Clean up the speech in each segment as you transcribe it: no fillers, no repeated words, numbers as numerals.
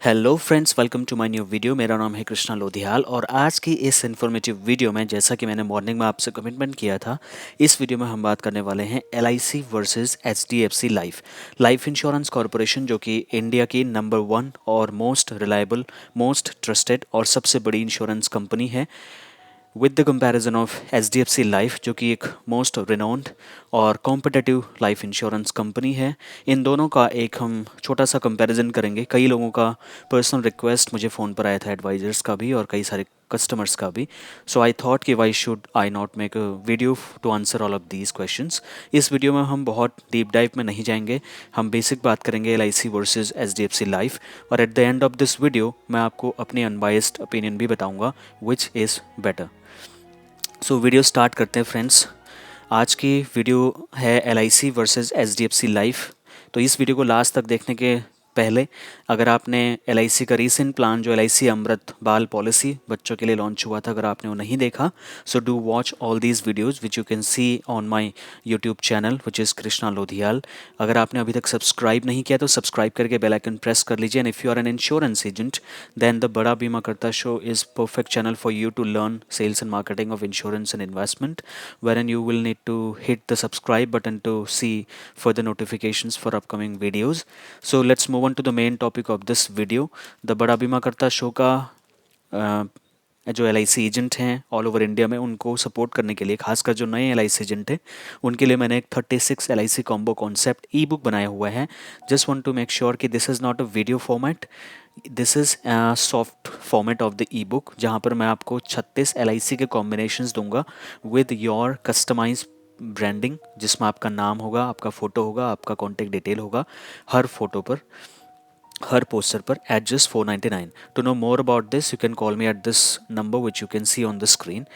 Hello friends, welcome to my new video. मेरा नाम है कृष्णा लोधियाल और आज की इस इन्फॉर्मेटिव वीडियो में, जैसा कि मैंने मॉर्निंग में आपसे कमिटमेंट किया था, इस वीडियो में हम बात करने वाले हैं LIC versus HDFC life insurance corporation, जो कि इंडिया की नंबर 1 और मोस्ट रिलायबल, मोस्ट ट्रस्टेड और सबसे बड़ी इंश्योरेंस कंपनी है, with the comparison of HDFC life, जो कि एक मोस्ट रिनाउंड और कॉम्पिटिटिव लाइफ इंश्योरेंस कंपनी है। इन दोनों का एक हम छोटा सा कंपैरिजन करेंगे। कई लोगों का पर्सनल रिक्वेस्ट मुझे फ़ोन पर आया था, एडवाइजर्स का भी और कई सारे कस्टमर्स का भी। सो आई थॉट कि why should I not make a video to answer all of these questions. इस वीडियो में हम बहुत डीप डाइव में नहीं जाएंगे, हम बेसिक बात करेंगे LIC वर्सेस HDFC लाइफ, और at the end of this video मैं आपको अपनी अनबायस्ड ओपिनियन भी बताऊंगा which is better. So video start करते हैं फ्रेंड्स। आज की वीडियो है LIC वर्सेस HDFC लाइफ। तो इस वीडियो को लास्ट तक देखने के पहले, अगर आपने LIC का रीसेंट प्लान, जो LIC अमृत बाल पॉलिसी बच्चों के लिए लॉन्च हुआ था, अगर आपने वो नहीं देखा, so do watch all these videos which you can see on my YouTube channel which is Krishna Lodhiyal. अगर आपने अभी तक सब्सक्राइब नहीं किया तो सब्सक्राइब करके बेल आइकन प्रेस कर लीजिए। And if you are an insurance agent, then the बड़ा बीमा करता show is perfect channel for you to learn sales and marketing of insurance and investment, wherein you will need to hit the subscribe button to see further notifications for upcoming videos. So let's move on to the main topic of this video. The बड़ा बीमा करता show का जो LIC agent हैं all over India में, उनको support करने के लिए, खासकर जो नए LIC एजेंट हैं उनके लिए मैंने एक 36 LIC combo concept ebook बनाया हुआ है। Just want to make sure कि this is not a video format, this is soft format of the ebook, जहाँ पर मैं आपको 36 LIC के कॉम्बिनेशंस दूंगा विद योर कस्टमाइज ब्रांडिंग, जिसमें आपका नाम होगा, आपका फ़ोटो होगा, आपका कॉन्टैक्ट डिटेल होगा हर फोटो पर, हर पोस्टर पर, at just 499. To know more about this, you can call me at this number which you can see on the screen.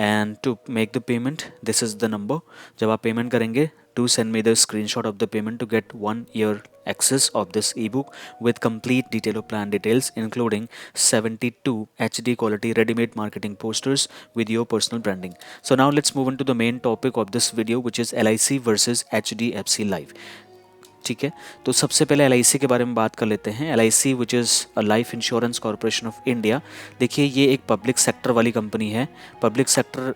And to make the payment, this is the number. जब आप payment करेंगे, do send me the screenshot of the payment to get 1 year access of this ebook with complete detail of plan details, including 72 HD quality ready-made marketing posters with your personal branding. So now let's move on to the main topic of this video, which is LIC versus HDFC Life. ठीक है, तो सबसे पहले LIC के बारे में बात कर लेते हैं। LIC which is a life insurance corporation of India. देखिए, ये एक पब्लिक सेक्टर वाली कंपनी है। पब्लिक सेक्टर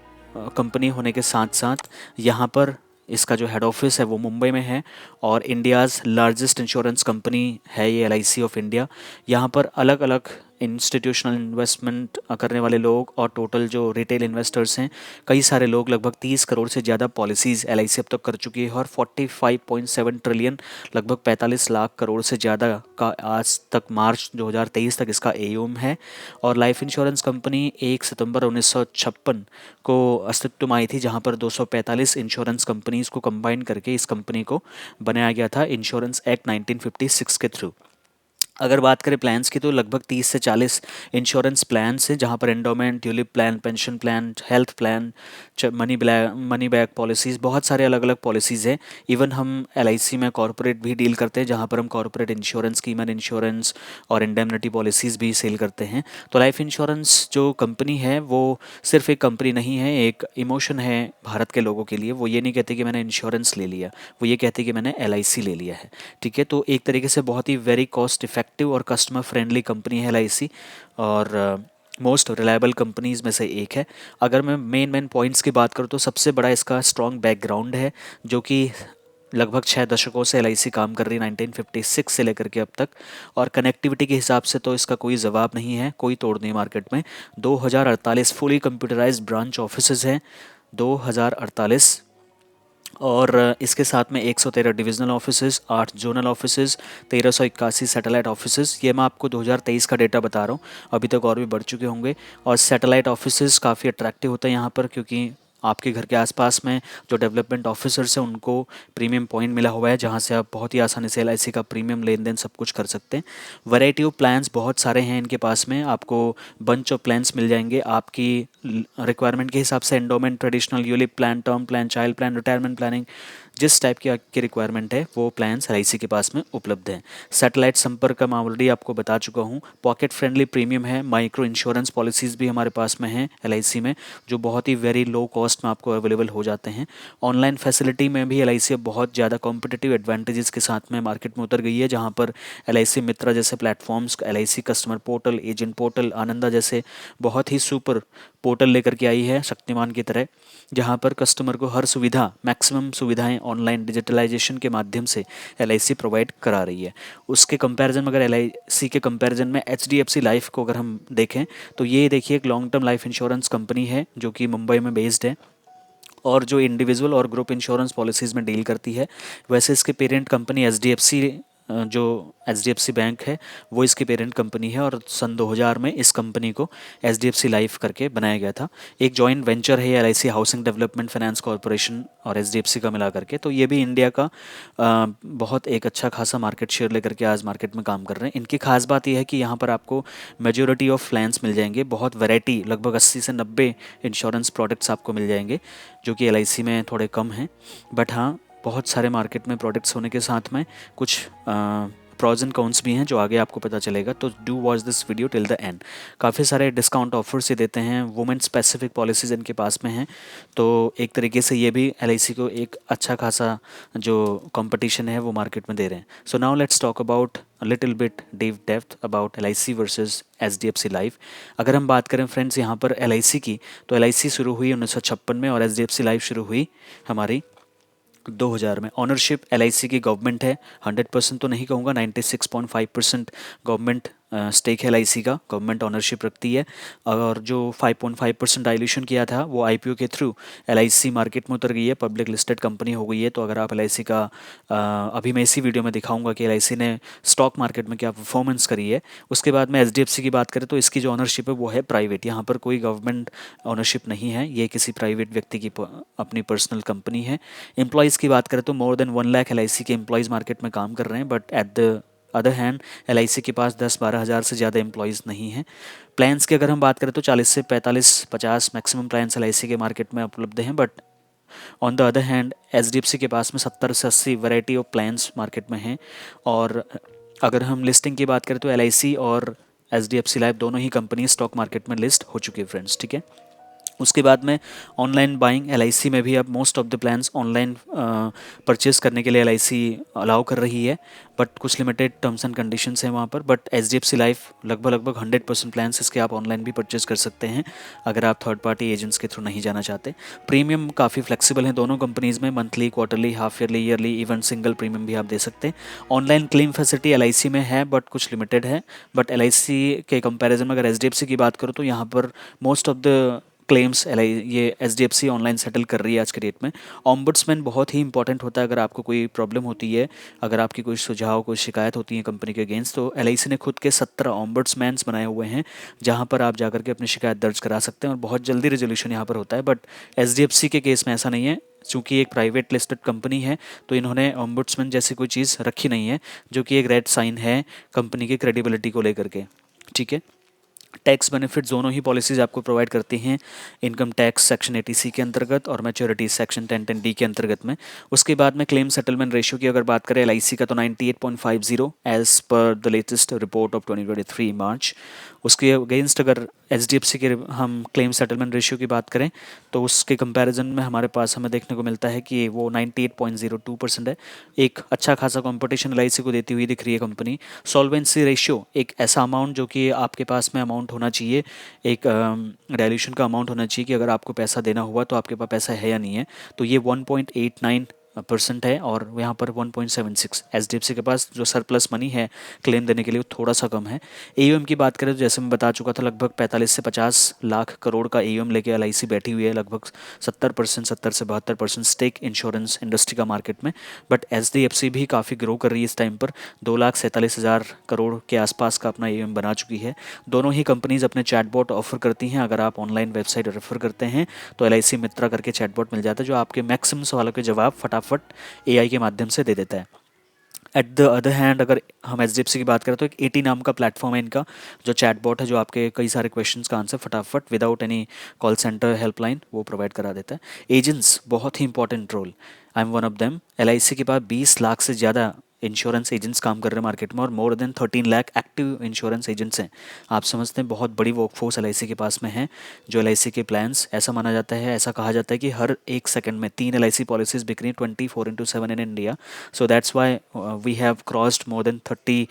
कंपनी होने के साथ साथ यहाँ पर इसका जो हेड ऑफिस है वो मुंबई में है, और इंडियाज़ लार्जेस्ट इंश्योरेंस कंपनी है ये LIC ऑफ इंडिया। यहाँ पर अलग अलग इंस्टीट्यूशनल इन्वेस्टमेंट करने वाले लोग और टोटल जो रिटेल इन्वेस्टर्स हैं, कई सारे लोग, लगभग 30 करोड़ से ज़्यादा पॉलिसीज़ LIC अब तक कर चुकी है, और 45.7 ट्रिलियन, लगभग 45 लाख करोड़ से ज़्यादा का आज तक, मार्च 2023 तक इसका AUM है। और लाइफ इंश्योरेंस कंपनी 1 सितंबर 1956 को अस्तित्व में आई थी, जहां पर 245 इंश्योरेंस कंपनीज़ को कंबाइन करके इस कंपनी को बनाया गया था इंश्योरेंस एक्ट 1956 के थ्रू। अगर बात करें प्लान्स की, तो लगभग 30 से 40 इंश्योरेंस प्लान्स हैं, जहां पर endowment, tulip plan, pension plan, health plan, money back policies, बहुत सारे अलग अलग पॉलिसीज़ हैं। इवन हम LIC में कॉर्पोरेट भी डील करते हैं, जहां पर हम कॉर्पोरेट इंश्योरेंस, कीमन इंश्योरेंस और इंडेमनिटी पॉलिसीज़ भी सेल करते हैं। तो लाइफ इंश्योरेंस जो कंपनी है वो सिर्फ एक कंपनी नहीं है, एक इमोशन है भारत के लोगों के लिए। वो ये नहीं कहते कि मैंने इंश्योरेंस ले लिया, वो ये कहते कि मैंने LIC ले लिया है। ठीक है, तो एक तरीके से बहुत ही वेरी कॉस्ट इफेक्टिव और कस्टमर फ्रेंडली कंपनी है LIC, और मोस्ट रिलायबल कंपनीज में से एक है। अगर मैं मेन पॉइंट्स की बात करूँ, तो सबसे बड़ा इसका स्ट्रॉन्ग बैकग्राउंड है, जो कि लगभग 6 दशकों से LIC काम कर रही है, 1956 से लेकर के अब तक। और कनेक्टिविटी के हिसाब से तो इसका कोई जवाब नहीं है, कोई तोड़ नहीं मार्केट में। 2048 फुली कंप्यूटराइज्ड ब्रांच ऑफिसेज हैं, 2048, और इसके साथ में 113 divisional offices, 8 zonal offices, 1381 satellite offices. ये मैं आपको 2023 का डेटा बता रहा हूँ, अभी तक और भी बढ़ चुके होंगे। और सैटेलाइट ऑफिसेज काफ़ी अट्रैक्टिव होते हैं यहाँ पर, क्योंकि आपके घर के आसपास में जो डेवलपमेंट ऑफिसर्स हैं उनको प्रीमियम पॉइंट मिला हुआ है, जहाँ से आप बहुत ही आसानी से LIC का प्रीमियम लेन देन सब कुछ कर सकते हैं। वैरायटी ऑफ प्लान्स बहुत सारे हैं इनके पास में, आपको बंच ऑफ प्लान्स मिल जाएंगे आपकी रिक्वायरमेंट के हिसाब से। Endowment, traditional, ULIP plan, term plan, child plan, retirement planning, जिस टाइप की आपकी रिक्वायरमेंट है वो प्लान्स एलआईसी के पास में उपलब्ध हैं। सैटेलाइट संपर्क का मैं ऑलरेडी आपको बता चुका हूँ। पॉकेट फ्रेंडली प्रीमियम है। माइक्रो इंश्योरेंस पॉलिसीज़ भी हमारे पास में हैं एलआईसी में, जो बहुत ही वेरी लो कॉस्ट में आपको अवेलेबल हो जाते हैं। ऑनलाइन फैसिलिटी में भी एलआईसी अब बहुत ज़्यादा कॉम्पिटिटिव एडवांटेजेस के साथ में मार्केट में उतर गई है, जहाँ पर एलआईसी मित्रा जैसे platforms, LIC customer portal, agent portal, Ananda जैसे बहुत ही सुपर पोर्टल लेकर के आई है शक्तिमान की तरह, जहाँ पर कस्टमर को हर सुविधा, मैक्सिमम सुविधाएं ऑनलाइन डिजिटलाइजेशन के माध्यम से एलआईसी प्रोवाइड करा रही है। उसके कंपैरिजन में अगर एलआईसी के कंपैरिजन में एचडीएफसी लाइफ को अगर हम देखें तो ये देखिए एक long term life insurance company है जो कि मुंबई में बेस्ड है और जो इंडिविजुअल और ग्रुप इंश्योरेंस पॉलिसीज़ में डील करती है। वैसे इसके पेरेंट कंपनी एचडीएफसी, जो एचडीएफसी बैंक है वो इसकी पेरेंट कंपनी है, और सन 2000 में इस कंपनी को एचडीएफसी लाइफ करके बनाया गया था। एक जॉइंट वेंचर है LIC housing development finance corporation और एचडीएफसी का मिला करके। तो ये भी इंडिया का बहुत एक अच्छा खासा मार्केट शेयर लेकर के आज मार्केट में काम कर रहे हैं। इनकी खास बात यह है कि यहाँ पर आपको मेजोरिटी ऑफ प्लान्स मिल जाएंगे, बहुत वैरायटी, लगभग 80 से 90 इंश्योरेंस प्रोडक्ट्स आपको मिल जाएंगे, जो कि एलआईसी में थोड़े कम हैं। बट हाँ, बहुत सारे मार्केट में प्रोडक्ट्स होने के साथ में कुछ प्रॉज एंड कॉन्स भी हैं जो आगे आपको पता चलेगा। तो do watch this video till the end. काफ़ी सारे डिस्काउंट ऑफर्स ये देते हैं, वुमेन स्पेसिफिक पॉलिसीज़ इनके पास में हैं। तो एक तरीके से ये भी एलआईसी को एक अच्छा खासा जो कंपटीशन है वो मार्केट में दे रहे हैं। So now let's talk about little bit deep depth about LIC versus HDFC life. अगर हम बात करें फ्रेंड्स यहाँ पर एलआईसी की, तो एलआईसी शुरू हुई 1956 में और एचडीएफसी लाइफ शुरू हुई हमारी 2000 में। ऑनरशिप एलआईसी की गवर्नमेंट है, 100% तो नहीं कहूँगा, 96.5% गवर्नमेंट स्टेक है एलआईसी का, गवर्नमेंट ऑनरशिप रखती है। और जो 5.5% डाइल्यूशन किया था वो आईपीओ के थ्रू एलआईसी मार्केट में उतर गई है, पब्लिक लिस्टेड कंपनी हो गई है। तो अगर आप एलआईसी का अभी मैं इसी वीडियो में दिखाऊंगा कि एलआईसी ने स्टॉक मार्केट में क्या परफॉर्मेंस करी है। उसके बाद में एचडीएफसी की बात करें तो इसकी जो ऑनरशिप है वो है प्राइवेट, यहाँ पर कोई गवर्नमेंट ऑनरशिप नहीं है, ये किसी प्राइवेट व्यक्ति की अपनी पर्सनल कंपनी है। एम्प्लॉयज़ की बात करें तो मोर देन 1 लाख एलआईसी के एम्प्लॉयज़ मार्केट में काम कर रहे हैं, but at the other hand LIC के पास 10-12 हज़ार से ज़्यादा एम्प्लॉयज़ नहीं हैं। प्लान्स की अगर हम बात करें तो 40 से 45-50 मैक्सिमम प्लान्स एलआईसी के मार्केट में उपलब्ध हैं, but on the other hand HDFC के पास में 70 से 80 वैरायटी ऑफ प्लान्स मार्केट में हैं। और अगर हम लिस्टिंग की बात करें तो एलआईसी और एचडीएफसी लाइफ दोनों ही कंपनी स्टॉक मार्केट में लिस्ट हो चुकी है फ्रेंड्स, ठीक है। उसके बाद में ऑनलाइन बाइंग, एलआईसी में भी अब most of the plans online purchase करने के लिए एलआईसी अलाउ कर रही है, बट कुछ लिमिटेड टर्म्स एंड कंडीशंस हैं वहाँ पर। बट एचडीएफसी लाइफ लगभग 100% प्लान्स इसके आप ऑनलाइन भी परचेज कर सकते हैं अगर आप थर्ड पार्टी एजेंट्स के थ्रू नहीं जाना चाहते। प्रीमियम काफ़ी फ्लेक्सिबल हैं दोनों कंपनीज़ में, monthly, quarterly, half yearly, yearly, even single premium भी आप दे सकते हैं। ऑनलाइन क्लेम फैसिलिटी एलआईसी में है बट कुछ लिमिटेड है, बट एलआईसी के कंपैरिजन में अगर एचडीएफसी की बात करूँ तो यहाँ पर मोस्ट ऑफ द क्लेम्स ये एचडीएफसी ऑनलाइन सेटल कर रही है आज के डेट में। ऑम्बुड्समैन बहुत ही इंपॉर्टेंट होता है अगर आपको कोई प्रॉब्लम होती है, अगर आपकी कोई सुझाव, कोई शिकायत होती है कंपनी के अगेंस्ट, तो एलआईसी ने खुद के 17 ऑम्बुड्समैन्स बनाए हुए हैं जहां पर आप जाकर के अपनी शिकायत दर्ज करा सकते हैं और बहुत जल्दी रेजोल्यूशन यहाँ पर होता है। बट एचडीएफसी के केस में ऐसा नहीं है, चूँकि एक प्राइवेट लिस्टेड कंपनी है तो इन्होंने ऑम्बुड्समैन जैसी कोई चीज़ रखी नहीं है, जो कि एक रेड साइन है कंपनी की क्रेडिबिलिटी को लेकर के, ठीक है। टैक्स बेनिफिट दोनों ही पॉलिसीज़ आपको प्रोवाइड करती हैं, इनकम टैक्स सेक्शन 80C के अंतर्गत और मैच्योरिटी सेक्शन 1010D के अंतर्गत में। उसके बाद में क्लेम सेटलमेंट रेशियो की अगर बात करें एलआईसी का तो 98.50 as per the latest report of 2023 March. उसके अगेंस्ट अगर एचडीएफसी के हम क्लेम सेटलमेंट रेशियो की बात करें तो उसके कंपैरिजन में हमारे पास हमें देखने को मिलता है कि वो 98.02% है। एक अच्छा खासा कंपटीशन एलआईसी को देती हुई दिख रही है कंपनी। सॉल्वेंसी रेशियो, एक ऐसा अमाउंट जो कि आपके पास में अमाउंट होना चाहिए, एक डाइल्यूशन का अमाउंट होना चाहिए कि अगर आपको पैसा देना हुआ तो आपके पास पैसा है या नहीं है, तो ये 1.89% है और यहाँ पर 1.76। एचडीएफसी के पास जो सरप्लस मनी है क्लेम देने के लिए वो थोड़ा सा कम है। एयूएम की बात करें तो जैसे मैं बता चुका था लगभग 45 से 50 लाख करोड़ का एयूएम लेके एलआईसी बैठी हुई है, लगभग 70% 70 से 72% स्टेक इंश्योरेंस इंडस्ट्री का मार्केट में। बट एचडीएफसी भी काफ़ी ग्रो कर रही है इस टाइम पर, 2,47,000 करोड़ के आसपास का अपना एयूएम बना चुकी है। दोनों ही कंपनीज अपने चैटबॉट ऑफर करती हैं, अगर आप ऑनलाइन वेबसाइट रेफर करते हैं तो एलआईसी मित्रा करके चैटबॉट मिल जाता है जो आपके मैक्सिमम सवालों के जवाब फटाफट एआई के माध्यम से दे देता है। एट द अदर हैंड अगर हम एचडीएफसी की बात करें तो एक 80 नाम का प्लेटफॉर्म है इनका, जो चैटबॉट है, जो आपके कई सारे क्वेश्चंस का आंसर फटाफट without any call centre helpline वो प्रोवाइड करा देता है। एजेंट्स बहुत ही important role. I am one of them. LIC के पास 20 लाख से ज़्यादा इंश्योरेंस एजेंट्स काम कर रहे हैं मार्केट में और more than 13 lakh active insurance agents हैं। आप समझते हैं बहुत बड़ी वर्कफोर्स LIC के पास में है। जो LIC के प्लान्स, ऐसा माना जाता है, ऐसा कहा जाता है कि हर एक सेकंड में 3 LIC पॉलिसीज बिक रही हैं 24/7 in India. So that's why we have crossed more than 30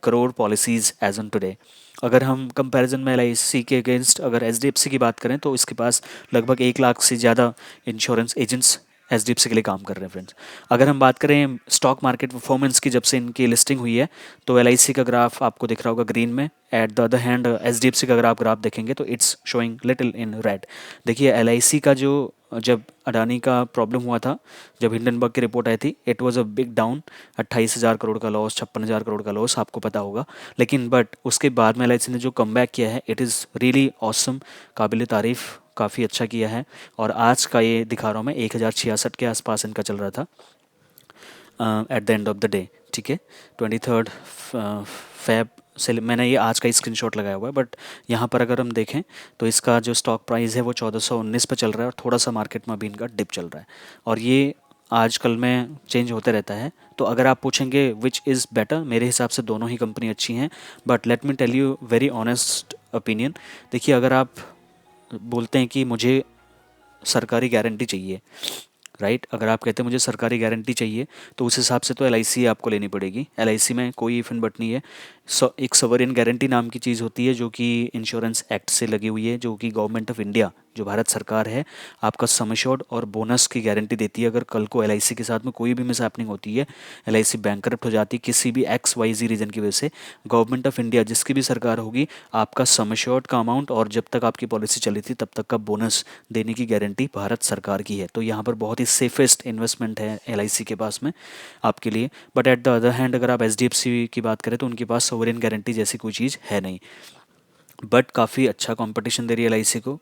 crore policies as on today. अगर हम कंपैरिजन में LIC के अगेंस्ट अगर HDFC की बात करें तो इसके पास लगभग 1 लाख से ज़्यादा इंश्योरेंस एजेंट्स HDFC के लिए काम कर रहे हैं फ्रेंड्स। अगर हम बात करें स्टॉक मार्केट परफॉर्मेंस की, जब से इनकी लिस्टिंग हुई है, तो LIC का ग्राफ आपको दिख रहा होगा ग्रीन में। At the other hand HDFC का अगर आप ग्राफ देखेंगे तो it's showing little in red. देखिए LIC का जो जब अडानी का प्रॉब्लम हुआ था, जब हिंडनबर्ग की रिपोर्ट आई थी, it was a big down. 28,000 crore का लॉस, 56,000 करोड़ का लॉस, आपको पता होगा। लेकिन बट उसके बाद में LIC ने जो कमबैक किया है, इट इज़ रियली ऑसम, काबिल तारीफ़, काफ़ी अच्छा किया है। और आज का ये दिखा रहा हूँ मैं, 1066 के आसपास इनका चल रहा था at the end of the day. ठीक है, 23 फेब से मैंने ये आज का ही स्क्रीनशॉट लगाया हुआ है। बट यहाँ पर अगर हम देखें तो इसका जो स्टॉक प्राइस है वो 1419 पे चल रहा है और थोड़ा सा मार्केट में अभी इनका डिप चल रहा है और ये आजकल में चेंज होते रहता है। तो अगर आप पूछेंगे विच इज़ बेटर, मेरे हिसाब से दोनों ही कंपनी अच्छी हैं। But let me tell you very honest opinion. देखिए, अगर आप बोलते हैं कि मुझे सरकारी गारंटी चाहिए, राइट, अगर आप कहते हैं मुझे सरकारी गारंटी चाहिए, तो उस हिसाब से तो LIC आपको लेनी पड़ेगी। LIC में कोई इफ एंड बट नहीं है। एक सवरिन गारंटी नाम की चीज़ होती है जो कि इंश्योरेंस एक्ट से लगी हुई है, जो कि गवर्नमेंट ऑफ इंडिया, जो भारत सरकार है, आपका सम एश्योर्ड और बोनस की गारंटी देती है। अगर कल को LIC के साथ में कोई भी मिसहैपनिंग होती है, LIC बैंकरप्ट हो जाती है किसी भी XYZ रीज़न की वजह से, गवर्नमेंट ऑफ इंडिया जिसकी भी सरकार होगी, आपका सम एश्योर्ड का अमाउंट और जब तक आपकी पॉलिसी चली थी तब तक का बोनस देने की गारंटी भारत सरकार की है। तो यहाँ पर बहुत ही सेफेस्ट इन्वेस्टमेंट है LIC के पास में आपके लिए। But at the other hand अगर आप HDFC की बात करें तो उनके पास सोवरेन गारंटी जैसी कोई चीज़ है नहीं। बट काफ़ी अच्छा कंपटीशन दे रही है LIC को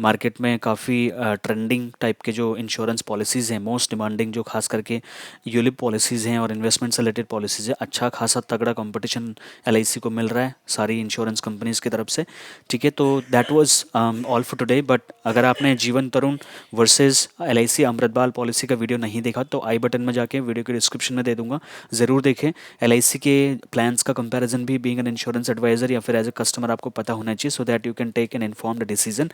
मार्केट में। काफ़ी ट्रेंडिंग टाइप के जो इंश्योरेंस पॉलिसीज़ हैं, मोस्ट डिमांडिंग जो खास करके यूलिप पॉलिसीज़ हैं और इन्वेस्टमेंट से रिलेटेड पॉलिसीज़ है, अच्छा खासा तगड़ा कंपटीशन LIC को मिल रहा है सारी इंश्योरेंस कंपनीज़ की तरफ से। ठीक है, तो that was all for today. But अगर आपने जीवन तरुण वर्सेस LIC अमृतपाल पॉलिसी का वीडियो नहीं देखा तो आई बटन में जाके वीडियो के डिस्क्रिप्शन में दे दूंगा, ज़रूर देखें। LIC के प्लान्स का कंपैरिजन भी बीइंग एन इंश्योरेंस एडवाइज़र या फिर एज ए कस्टमर आपको पता होना चाहिए, so that you can take an informed decision.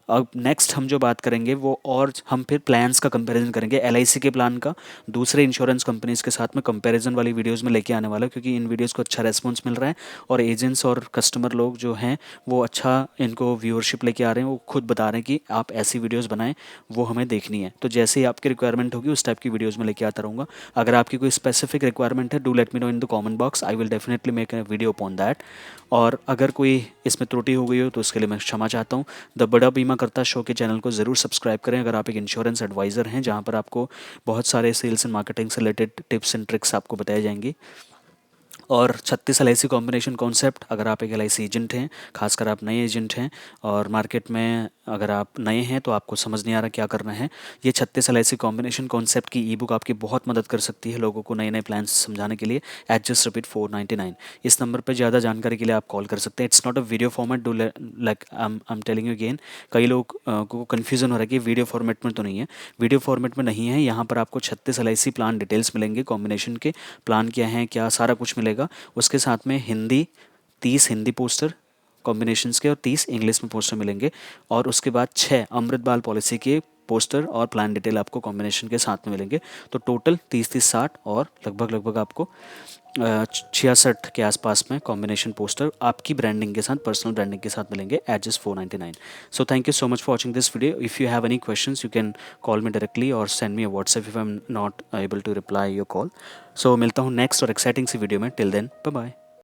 अब नेक्स्ट हम जो बात करेंगे वो, और हम फिर प्लान्स का कंपैरिजन करेंगे LIC के प्लान का दूसरे इंश्योरेंस कंपनीज़ के साथ में कंपैरिजन वाली वीडियोज़ में लेके आने वाला, क्योंकि इन वीडियोज़ को अच्छा रेस्पॉन्स मिल रहा है और एजेंट्स और कस्टमर लोग जो हैं वो अच्छा इनको व्यूअरशिप लेके आ रहे हैं। वो खुद बता रहे हैं कि आप ऐसी वीडियोज़ बनाएं, वो हमें देखनी है। तो जैसे ही आपकी रिक्वायरमेंट होगी उस टाइप की वीडियोज़ में लेके आता रहूँगा। अगर आपकी कोई स्पेसिफिक रिक्वायरमेंट है, do let me know in the comment box, I will definitely make a video upon that. और अगर कोई इसमें त्रुटि हो गई हो तो उसके लिए मैं क्षमा चाहता हूँ। द बड़ा बीमा करता शो के चैनल को ज़रूर सब्सक्राइब करें अगर आप एक इंश्योरेंस एडवाइज़र हैं, जहाँ पर आपको बहुत सारे सेल्स एंड मार्केटिंग से रिलेटेड टिप्स एंड ट्रिक्स आपको बताए जाएंगी। और 36 LIC कॉम्बिनेशन कॉन्सेप्ट, अगर आप एक LIC एजेंट हैं, खासकर आप नए एजेंट हैं और मार्केट में अगर आप नए हैं तो आपको समझ नहीं आ रहा क्या करना है, ये 36 LIC कॉम्बिनेशन कॉन्सेप्ट की ई बुक आपकी बहुत मदद कर सकती है लोगों को नए नए प्लान समझाने के लिए। एट जस्ट रिपीट 499 इस नंबर पर ज़्यादा जानकारी के लिए आप कॉल कर सकते हैं। It's not a video format, do like I am telling you again. कई लोग को कन्फ्यूज़न हो रहा है कि वीडियो फॉर्मेट में तो नहीं है, वीडियो फॉर्मेट में नहीं है। यहाँ पर आपको 36 LIC प्लान डिटेल्स मिलेंगे, कॉम्बिनेशन के प्लान क्या हैं, क्या सारा कुछ मिलेगा। उसके साथ में 30 हिंदी पोस्टर कॉम्बिनेशंस के और 30 इंग्लिश में पोस्टर मिलेंगे। और उसके बाद 6 अमृतपाल पॉलिसी के पोस्टर और प्लान डिटेल आपको कॉम्बिनेशन के साथ में मिलेंगे। तो टोटल 30 60 और लगभग आपको 66 के आसपास में कॉम्बिनेशन पोस्टर आपकी ब्रांडिंग के साथ, पर्सनल ब्रांडिंग के साथ मिलेंगे at just 499। So thank you so much for watching this video. If you have any questions you can call me directly और send me a WhatsApp if I am not able to reply your call. So मिलता हूँ next और exciting सी video में। Till then bye bye.